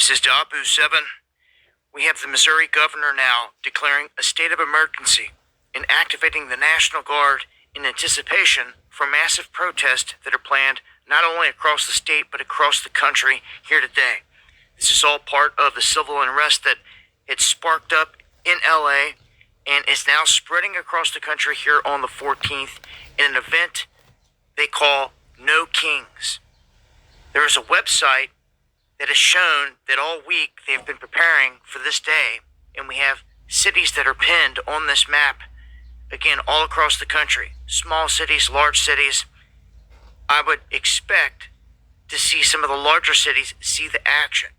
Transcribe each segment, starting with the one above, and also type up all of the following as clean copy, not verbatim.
This is Dabu 7. We have the Missouri governor now declaring a state of emergency and activating the National Guard in anticipation for massive protests that are planned not only across the state but across the country here today. This is all part of the civil unrest that had sparked up in LA and is now spreading across the country here on the 14th in an event they call No Kings. There is a website that has shown that all week they have been preparing for this day, and we have cities that are pinned on this map, again, all across the country. Small cities, large cities. I would expect to see some of the larger cities see the action.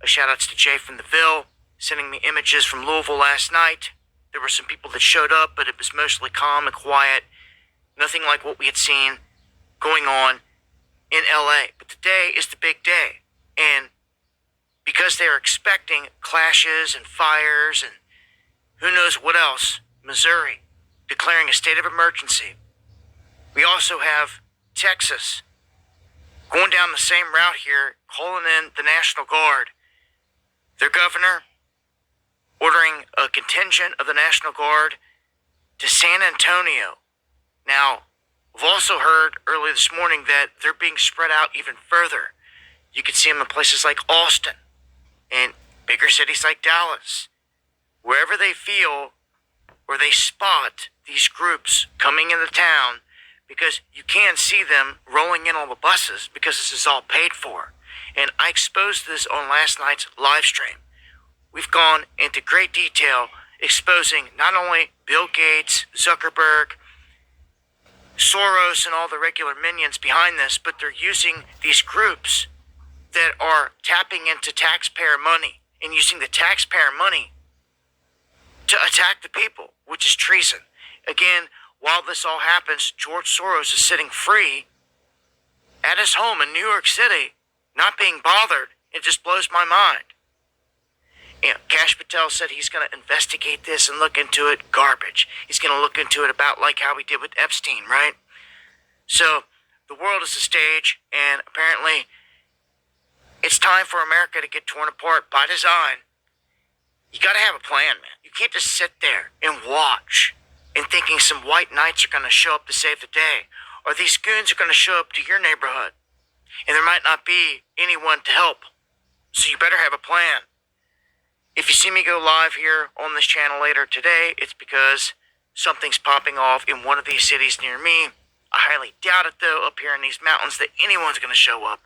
A shout outs to Jay from the Ville, sending me images from Louisville last night. There were some people that showed up, but it was mostly calm and quiet. Nothing like what we had seen going on in LA. But today is the big day. And because they're expecting clashes and fires and who knows what else, Missouri declaring a state of emergency. We also have Texas going down the same route here, calling in the National Guard. Their governor ordering a contingent of the National Guard to San Antonio. Now, we've also heard early this morning that they're being spread out even further. You can see them in places like Austin and bigger cities like Dallas. Wherever they feel or they spot these groups coming into town, because you can see them rolling in on the buses because this is all paid for. And I exposed this on last night's live stream. We've gone into great detail exposing not only Bill Gates, Zuckerberg, Soros, and all the regular minions behind this, but they're using these groups that are tapping into taxpayer money and using the taxpayer money to attack the people, which is treason. Again, while this all happens, George Soros is sitting free at his home in New York City, not being bothered. It just blows my mind. You know, Kash Patel said he's going to investigate this and look into it. Garbage. He's going to look into it about like how he did with Epstein, right? So the world is a stage, and apparently it's time for America to get torn apart by design. You got to have a plan, man. You can't just sit there and watch and thinking some white knights are going to show up to save the day, or these goons are going to show up to your neighborhood, and there might not be anyone to help. So you better have a plan. If you see me go live here on this channel later today, it's because something's popping off in one of these cities near me. I highly doubt it, though, up here in these mountains that anyone's going to show up,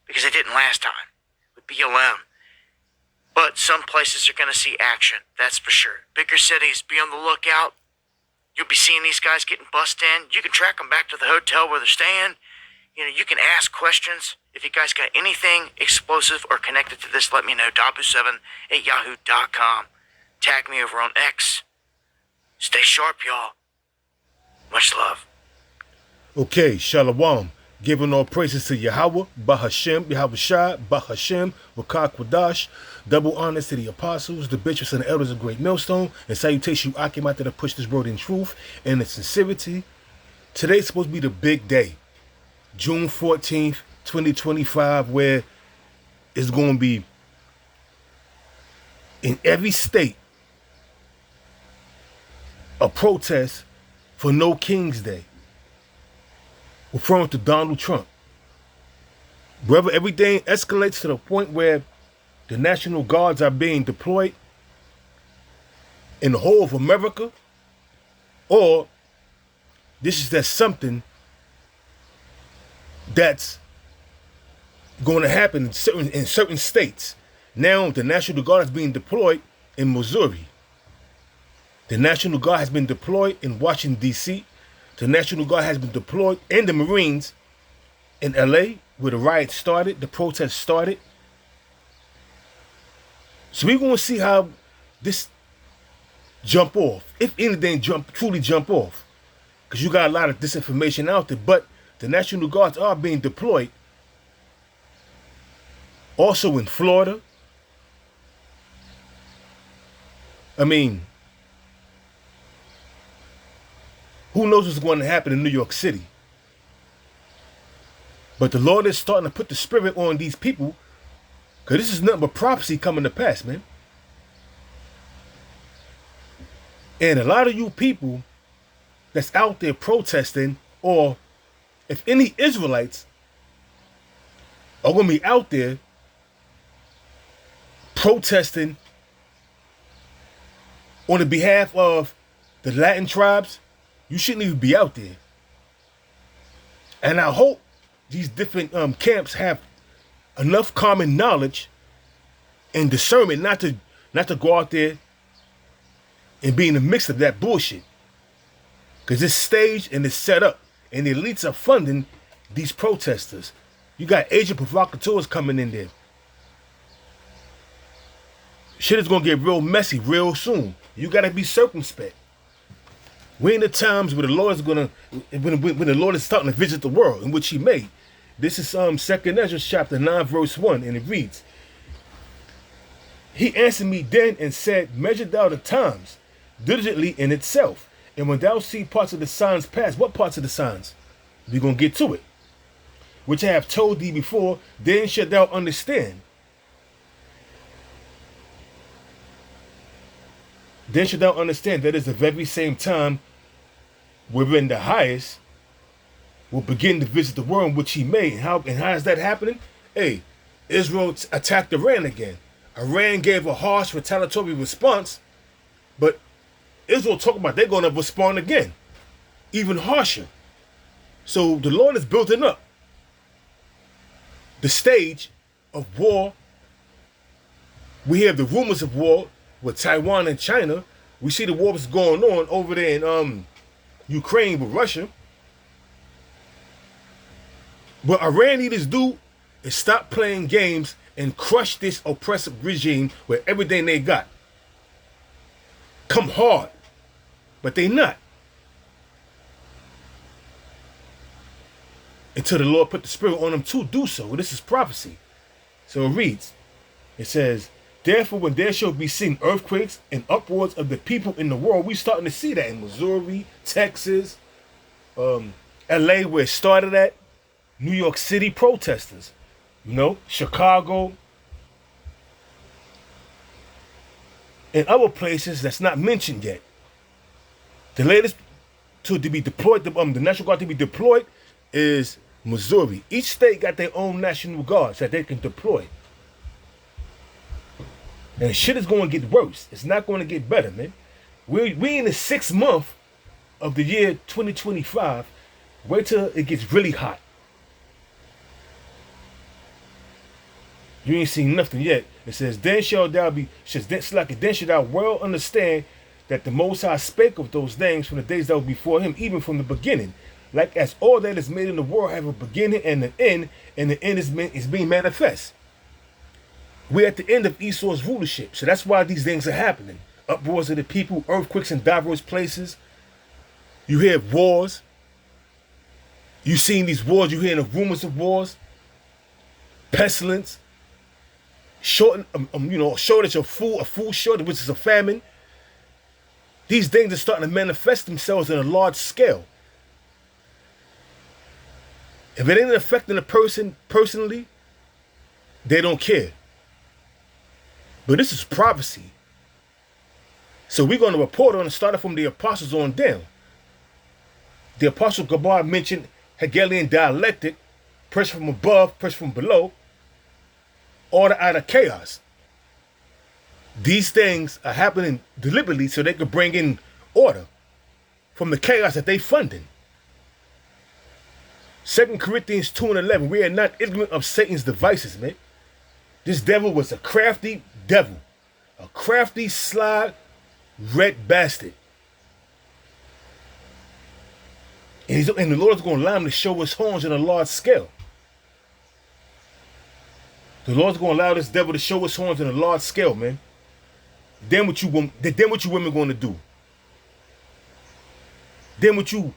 because it didn't last time with BLM. But some places are going to see action, that's for sure. Bigger cities, be on the lookout. You'll be seeing these guys getting bussed in. You can track them back to the hotel where they're staying. You know, you can ask questions. If you guys got anything explosive or connected to this, let me know. Dabu7@yahoo.com. Tag me over on X. Stay sharp, y'all. Much love. Okay, Shalom. Giving all praises to Yahweh, Bahashem, Yahweh Shai, Bahashem, Wakah Kwadash. Double honors to the apostles, the bishops, and the elders of Great Millstone. And salutation you Akim out there to push this word in truth and in sincerity. Today's supposed to be the big day. June 14th, 2025, where it's going to be in every state a protest for No King's Day, referring to Donald Trump. Whether everything escalates to the point where the National Guards are being deployed in the whole of America, or this is just something that's going to happen in certain states. Now the National Guard is being deployed in Missouri. The National Guard has been deployed in Washington, D.C. The National Guard has been deployed in the Marines in L.A., where the riots started, the protests started. So we're going to see how this jump off, if anything truly jump off. Because you got a lot of disinformation out there, but the National Guards are being deployed also in Florida. I mean, who knows what's going to happen in New York City? But the Lord is starting to put the spirit on these people Because this is nothing but prophecy coming to pass, man. And a lot of you people that's out there protesting, or if any Israelites are going to be out there protesting on the behalf of the Latin tribes, you shouldn't even be out there. And I hope these different camps have enough common knowledge and discernment not to go out there and be in the mix of that bullshit. Because it's staged and it's set up. And the elites are funding these protesters. You got agent provocateurs coming in there. Shit is going to get real messy real soon. You got to be circumspect. We're in the times where the Lord is going to, when the Lord is starting to visit the world, in which he made. This is 2 Ezra chapter 9 verse 1, and it reads, He answered me then and said, Measure thou the times diligently in itself. And when thou see parts of the signs pass, what parts of the signs? We're going to get to it. Which I have told thee before, then shalt thou understand. Then shalt thou understand that is the very same time wherein the highest will begin to visit the world in which he made. How is that happening? Hey, Israel attacked Iran again. Iran gave a harsh retaliatory response, but Israel talking about they're going to respond again, even harsher. So the Lord is building up the stage of war. We hear the rumors of war with Taiwan and China. We see the war was going on over there in Ukraine with Russia. What Iran need to do is stop playing games and crush this oppressive regime with everything they got. Come hard. But they not. Until the Lord put the Spirit on them to do so. This is prophecy. So it reads. It says, Therefore, when there shall be seen earthquakes and uproars of the people in the world, we starting to see that in Missouri, Texas, LA, where it started at, New York City protesters, Chicago, and other places that's not mentioned yet. The latest to be deployed, the National Guard to be deployed is Missouri. Each state got their own National Guards that they can deploy. And shit is going to get worse. It's not going to get better, man. We in the 6th month of the year 2025. Wait till it gets really hot. You ain't seen nothing yet. It says, then shall thou well understand that the Most High spake of those things from the days that were before him, even from the beginning. Like as all that is made in the world have a beginning and an end, and the end is being manifest. We're at the end of Esau's rulership, so that's why these things are happening. Uproars of the people, earthquakes in diverse places. You hear wars. You seen these wars, you hearing the rumors of wars. Pestilence. Shortage of food, a food shortage, which is a famine. These things are starting to manifest themselves on a large scale. If it ain't affecting a person personally, they don't care. But this is prophecy. So we're going to report on it, starting from the apostles on down. The apostle Gabar mentioned Hegelian dialectic, pressure from above, pressure from below, order out of chaos. These things are happening deliberately so they could bring in order from the chaos that they funding. 2 Corinthians 2:11, we are not ignorant of Satan's devices, man. This devil was a crafty devil, a crafty, sly, red bastard. And the Lord's going to allow him to show his horns on a large scale. The Lord's going to allow this devil to show his horns on a large scale, man. Then what you women going to do? Then what you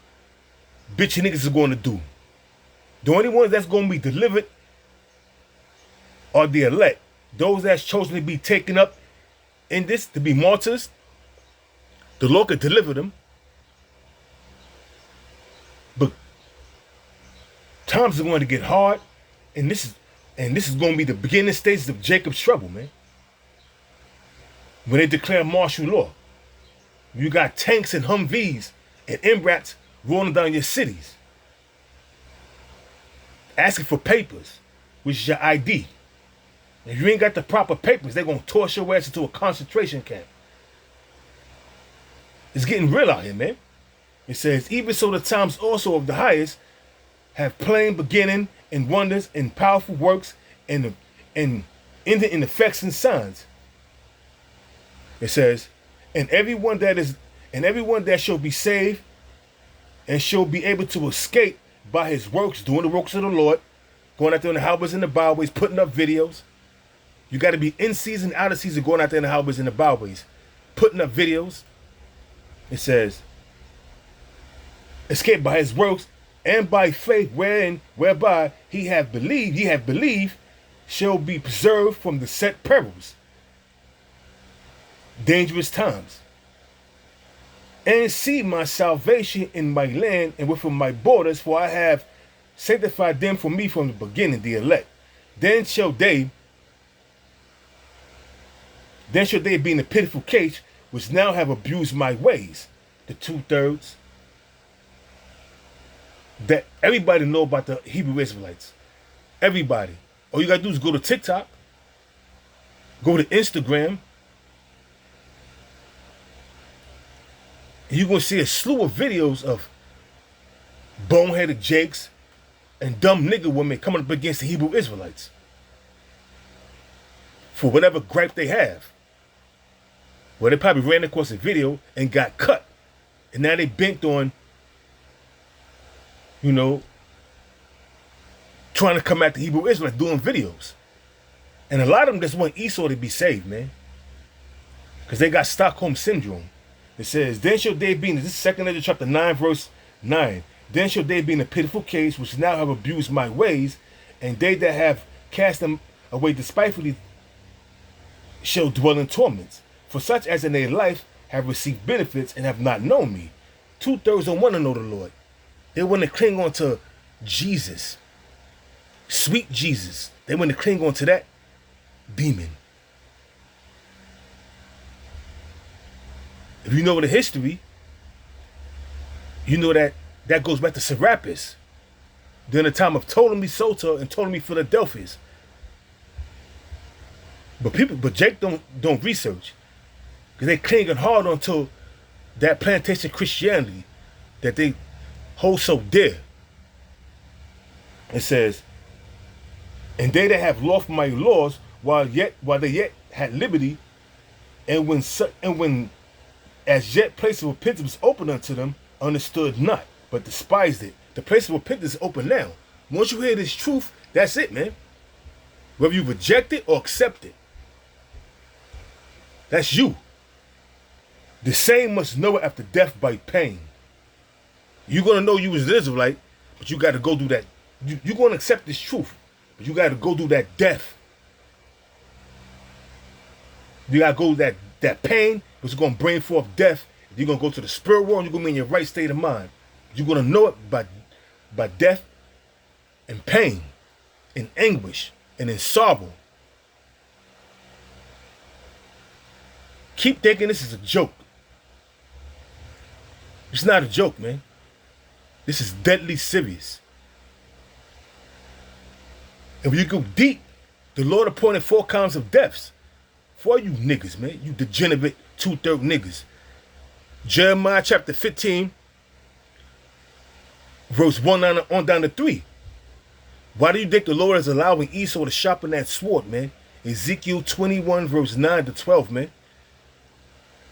bitch niggas are going to do? The only ones that's going to be delivered are the elect. Those that's chosen to be taken up in this, to be martyrs. The Lord could deliver them. But times are going to get hard. And this is And this is going to be the beginning stages of Jacob's trouble, man. When they declare martial law. You got tanks and Humvees and MRAPs rolling down your cities. Asking for papers, which is your ID. If you ain't got the proper papers, they're going to toss your ass into a concentration camp. It's getting real out here, man. It says, even so the times also of the highest have plain beginning and wonders and powerful works and ending in effects and signs. It says, and everyone that shall be saved and shall be able to escape by his works, doing the works of the Lord, going out there in the highways and the byways, putting up videos. You got to be in season, out of season, going out there in the highways and the byways, putting up videos. It says, escape by his works and by faith whereby he have believed, shall be preserved from the set perils, dangerous times, and see my salvation in my land and within my borders, for I have sanctified them for me from the beginning, the elect. Then shall they be in a pitiful case, which now have abused my ways. The 2/3 that everybody know about the Hebrew Israelites. Everybody. All you gotta do is go to TikTok, go to Instagram, and you're gonna see a slew of videos of boneheaded Jakes and dumb nigga women coming up against the Hebrew Israelites for whatever gripe they have. Well, they probably ran across a video and got cut. And now they bent on, trying to come at the Hebrew Israelites doing videos. And a lot of them just want Esau to be saved, man. Because they got Stockholm Syndrome. It says, then shall they be, in this is 2 Ezra chapter 9, verse 9. Then shall they be in a pitiful case, which now have abused my ways, and they that have cast them away despitefully shall dwell in torments. For such as in their life have received benefits and have not known me. 2/3 don't want to know the Lord. They want to cling on to Jesus. Sweet Jesus. They want to cling on to that demon. If you know the history, you know that goes back to Serapis. During the time of Ptolemy Soter and Ptolemy Philadelphus. But Jake don't research. Because they clinging hard onto that plantation Christianity that they hold so dear. It says, and they that have lost my laws while they yet had liberty, and when as yet place of repentance was open unto them, understood not, but despised it. The place of repentance is open now. Once you hear this truth, that's it, man. Whether you reject it or accept it, that's you. The same must know it after death by pain. You're going to know you was an Israelite, but you got to go do that. You're going to accept this truth, but you got to go do that death. You got to go that pain, which is going to bring forth death. You're going to go to the spirit world, and you're going to be in your right state of mind. You're going to know it by death and pain and anguish and in sorrow. Keep thinking this is a joke. It's not a joke, man. This is deadly serious. And when you go deep, the Lord appointed 4 kinds of deaths for you niggas, man. You degenerate 2/3 niggas. Jeremiah chapter 15, verse 1 on down to 3. Why do you think the Lord is allowing Esau to sharpen that sword, man? Ezekiel 21, verse 9 to 12, man.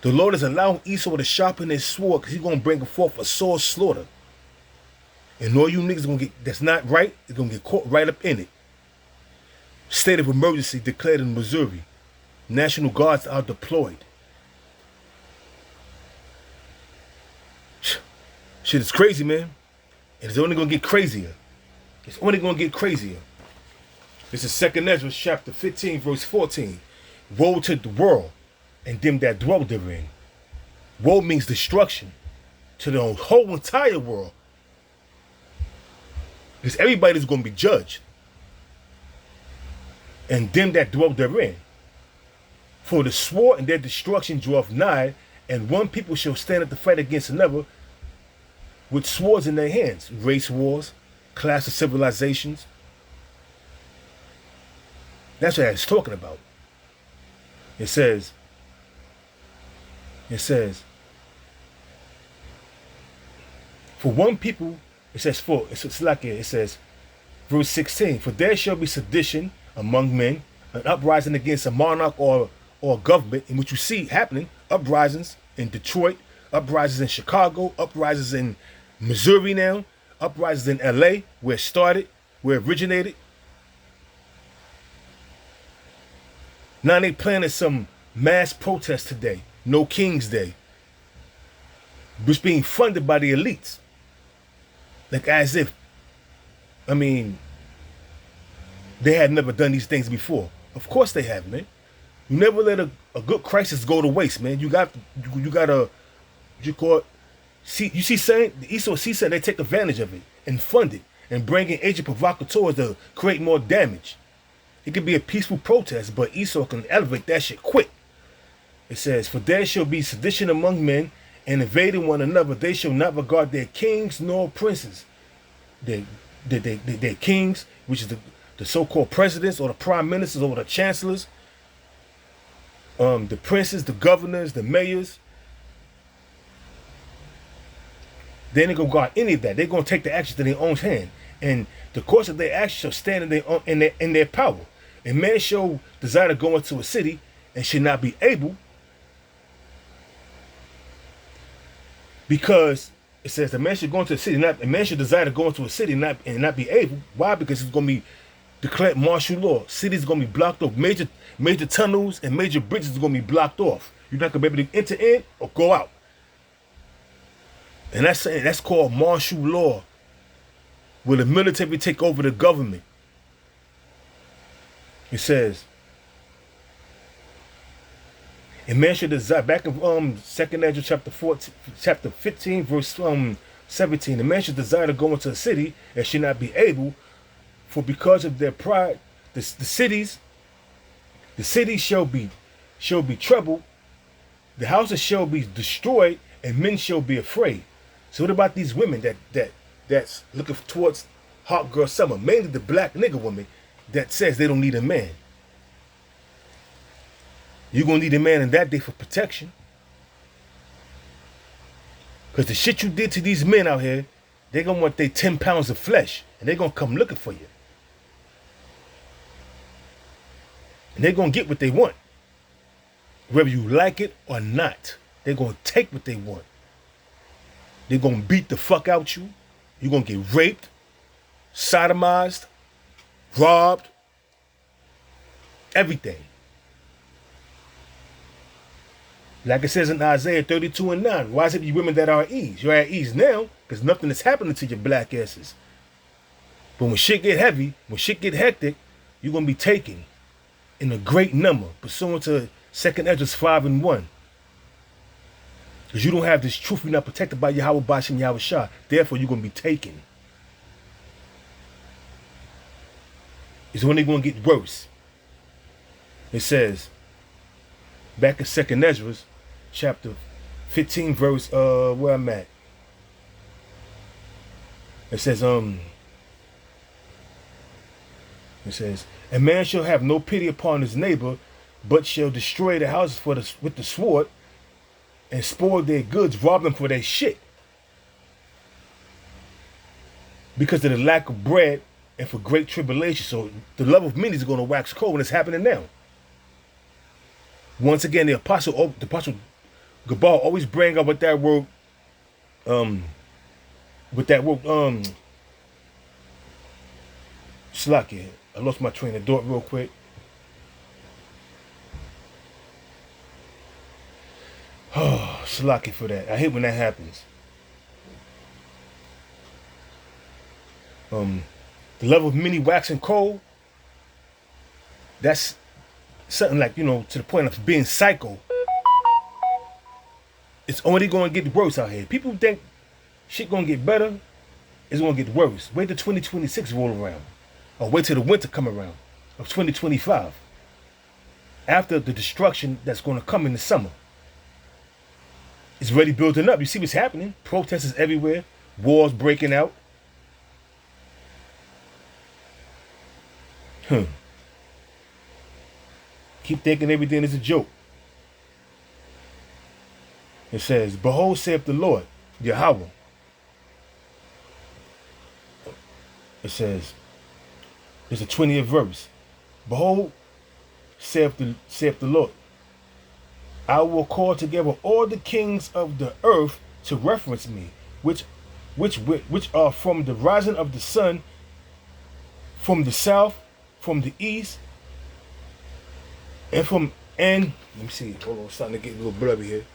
The Lord is allowing Esau to sharpen his sword because he's going to bring forth a sore slaughter. And all you niggas are going to get, that's not right, is going to get caught right up in it. State of emergency declared in Missouri. National Guards are deployed. Shit is crazy, man. And it's only going to get crazier. It's only going to get crazier. This is 2 Ezra chapter 15, verse 14. Woe to the world and them that dwell therein. Woe means destruction to the whole entire world. Because everybody's going to be judged. and them that dwell therein. For the sword and their destruction draweth nigh, and one people shall stand up to fight against another with swords in their hands. Race wars, class of civilizations. That's what it's talking about. It says, for one people, it says, verse 16, for there shall be sedition among men, an uprising against a monarch or government, in which you see happening, uprisings in Detroit, uprisings in Chicago, uprisings in Missouri now, uprisings in LA, where it started, where it originated. Now they planning some mass protest today, No King's Day, which being funded by the elites. Like as if, I mean, they had never done these things before. Of course they have, man. You never let a good crisis go to waste, man. You gotta, you call it, you see saying, the Esau see saying they take advantage of it and fund it and bring in agent provocateurs to create more damage. It could be a peaceful protest, but Esau can elevate that shit quick. It says, for there shall be sedition among men, and invading one another, they shall not regard their kings nor princes. Their kings, which is the so-called presidents or the prime ministers or the chancellors, the princes, the governors, the mayors. They ain't gonna guard any of that. They're gonna take the actions in their own hand, and the course of their actions shall stand in their power. And man shall desire to go into a city and should not be able, because it says the man should go into a city, a man should desire to go into a city and not be able. Why? Because it's gonna be declared martial law. Cities gonna be blocked off. Major tunnels and major bridges are gonna be blocked off. You're not gonna be able to enter in or go out. And that's called martial law, where the military take over the government. It says, and man should desire, back in 2nd Ezra chapter 15, verse 17, the man should desire to go into a city and should not be able, for because of their pride, the cities shall be troubled, the houses shall be destroyed, and men shall be afraid. So what about these women that's looking towards hot girl summer, mainly the black nigga woman that says they don't need a man? You're gonna need a man in that day for protection. Because the shit you did to these men out here, they're gonna want their 10 pounds of flesh, and they're gonna come looking for you. And they're gonna get what they want. Whether you like it or not, they're gonna take what they want. They're gonna beat the fuck out you. You're gonna get raped, sodomized, robbed, everything. Like it says in Isaiah 32:9, rise up, you women that are at ease. You're at ease now because nothing is happening to your black asses. But when shit get heavy, when shit get hectic, you're going to be taken in a great number, pursuant to 2nd Ezra 5:1. Because you don't have this truth, you're not protected by Yahweh Bashim Yahweh Shah. Therefore, you're going to be taken. It's only going to get worse. It says, back in 2nd Ezra, chapter 15, verse, where I'm at. It says, a man shall have no pity upon his neighbor, but shall destroy the houses with the sword, and spoil their goods, rob them for their shit. Because of the lack of bread and for great tribulation. So the love of many is going to wax cold, and it's happening now. Once again, the apostle Gabal always bring up with that word, Slacky. I lost my train of thought real quick. Oh, Slacky for that. I hate when that happens. The love of many waxing cold. That's something like, to the point of being psycho. It's only going to get worse out here. People think shit going to get better. It's going to get worse. Wait till 2026 roll around. Or wait till the winter come around. of 2025. After the destruction that's going to come in the summer. It's already building up. You see what's happening? Protests everywhere. Wars breaking out. Keep thinking everything is a joke. It says, behold, saith the Lord, Yahweh. It says, it's the 20th verse. Behold, saith the Lord, I will call together all the kings of the earth to reference me, which are from the rising of the sun, from the south, from the east, and let me see, hold on, it's starting to get a little blurry here.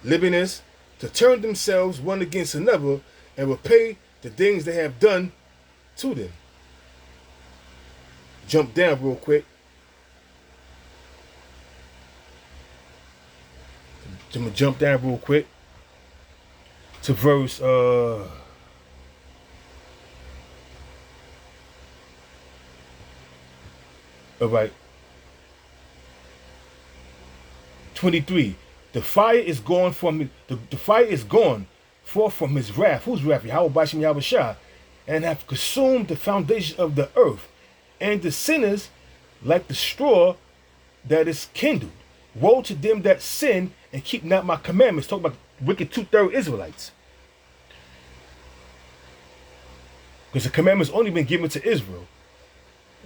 Livingness, to turn themselves one against another and repay the things they have done to them. Jump down real quick. I'm gonna jump down real quick to verse all right, 23. The fire is gone from the fire is gone forth from his wrath. Whose wrath? Yahweh Bashim Yahweh Shah, and have consumed the foundation of the earth, and the sinners like the straw that is kindled. Woe to them that sin and keep not my commandments. Talk about wicked 2/3 Israelites. Because the commandments only been given to Israel.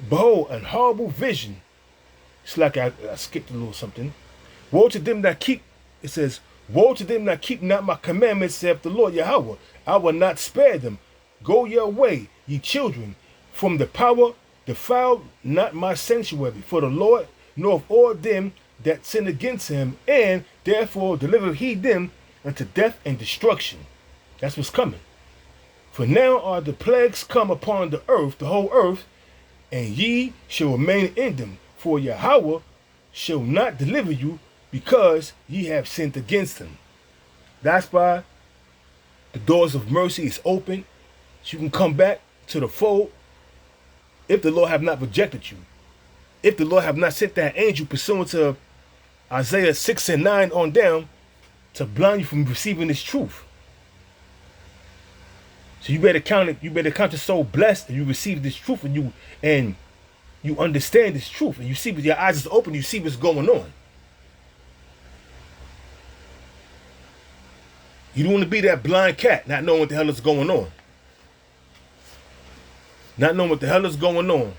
Behold, an horrible vision. It's like I skipped a little something. Woe to them that keep, it says, woe to them that keep not my commandments, saith the Lord Yahweh. I will not spare them. Go your way, ye children, from the power, defile not my sanctuary. For the Lord knoweth all them that sin against him, and therefore deliver he them unto death and destruction. That's what's coming. For now are the plagues come upon the earth, the whole earth, and ye shall remain in them. For Yahweh shall not deliver you, because ye have sinned against him. That's why the doors of mercy is open, so you can come back to the fold if the Lord have not rejected you. If the Lord have not sent that angel pursuant to Isaiah 6 and 9 on down to blind you from receiving this truth. So you better count it. You better count yourself blessed that you receive this truth, and you understand this truth, and you see with your eyes is open. You see what's going on. You don't want to be that blind cat, not knowing what the hell is going on. Not knowing what the hell is going on.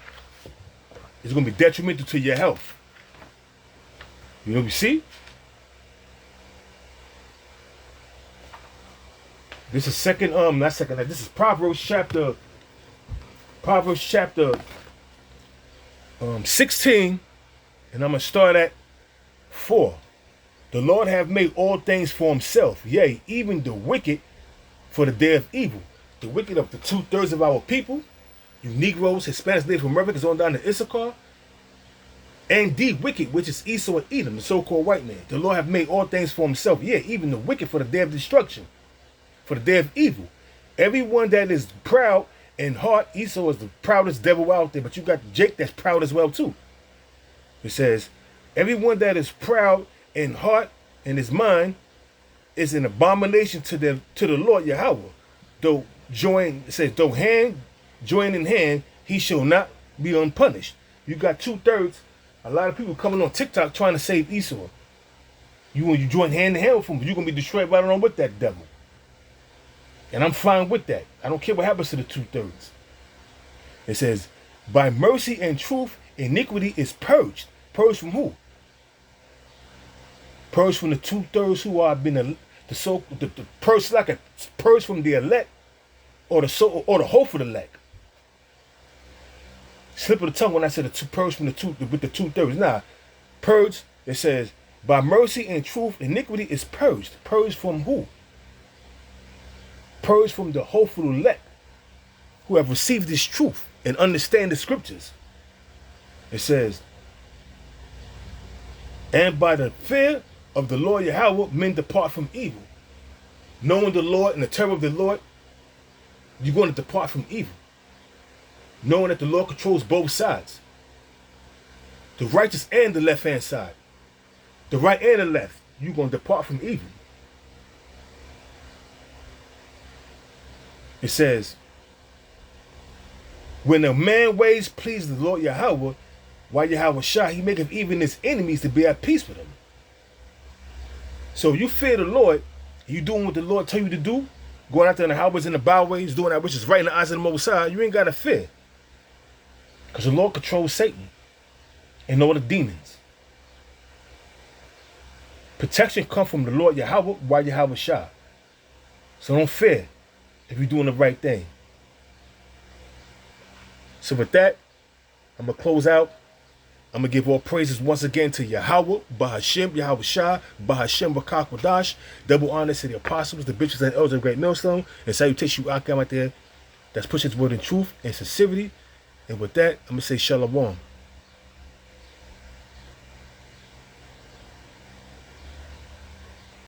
It's going to be detrimental to your health. You know what you see? This is this is Proverbs chapter 16, and I'm going to start at 4. The Lord have made all things for himself, yea, even the wicked for the day of evil. The wicked of the 2/3 of our people, you Negroes, Hispanics, Native Americans, on down to Issachar, and the wicked, which is Esau and Edom, the so-called white man. The Lord have made all things for himself, yea, even the wicked for the day of destruction, for the day of evil. Everyone that is proud in heart, Esau is the proudest devil out there, but you got Jake that's proud as well too. It says, everyone that is proud in heart and his mind is an abomination to the Lord Yahweh. Though join in hand, he shall not be unpunished. You got 2/3. A lot of people coming on TikTok trying to save Esau. When you join hand in hand with him, you're gonna be destroyed right along with that devil. And I'm fine with that. I don't care what happens to the 2/3. It says, by mercy and truth, iniquity is purged. Purged from who? Purged from the 2/3 who are been purged like a purged from the elect or the hopeful elect. Slip of the tongue when I said purged from with the 2/3. Nah, purged. It says by mercy and truth, iniquity is purged. Purged from who? Purged from the hopeful elect who have received this truth and understand the scriptures. It says, and by the fear of the Lord Yahweh, men depart from evil. Knowing the Lord and the terror of the Lord, you're going to depart from evil. Knowing that the Lord controls both sides. The righteous and the left-hand side. The right and the left. You're going to depart from evil. It says, when a man ways please the Lord Yahweh, while Yahweh Shah, he maketh even his enemies to be at peace with him. So if you fear the Lord, you doing what the Lord tell you to do, going out there in the highways and the byways, doing that which is right in the eyes of the Most High, you ain't got to fear. Because the Lord controls Satan and all the demons. Protection comes from the Lord Yahweh while Yahweh Shah. So don't fear if you're doing the right thing. So with that, I'm going to close out. I'm going to give all praises once again to Yahweh, Bahashem, Yahweh Shah, Bahashem, Rakak Wadash. Double honors to the apostles, the bishops, and elders of the great millstone. And salutations you out there that's pushing his word in truth and sincerity. And with that, I'm going to say Shalom.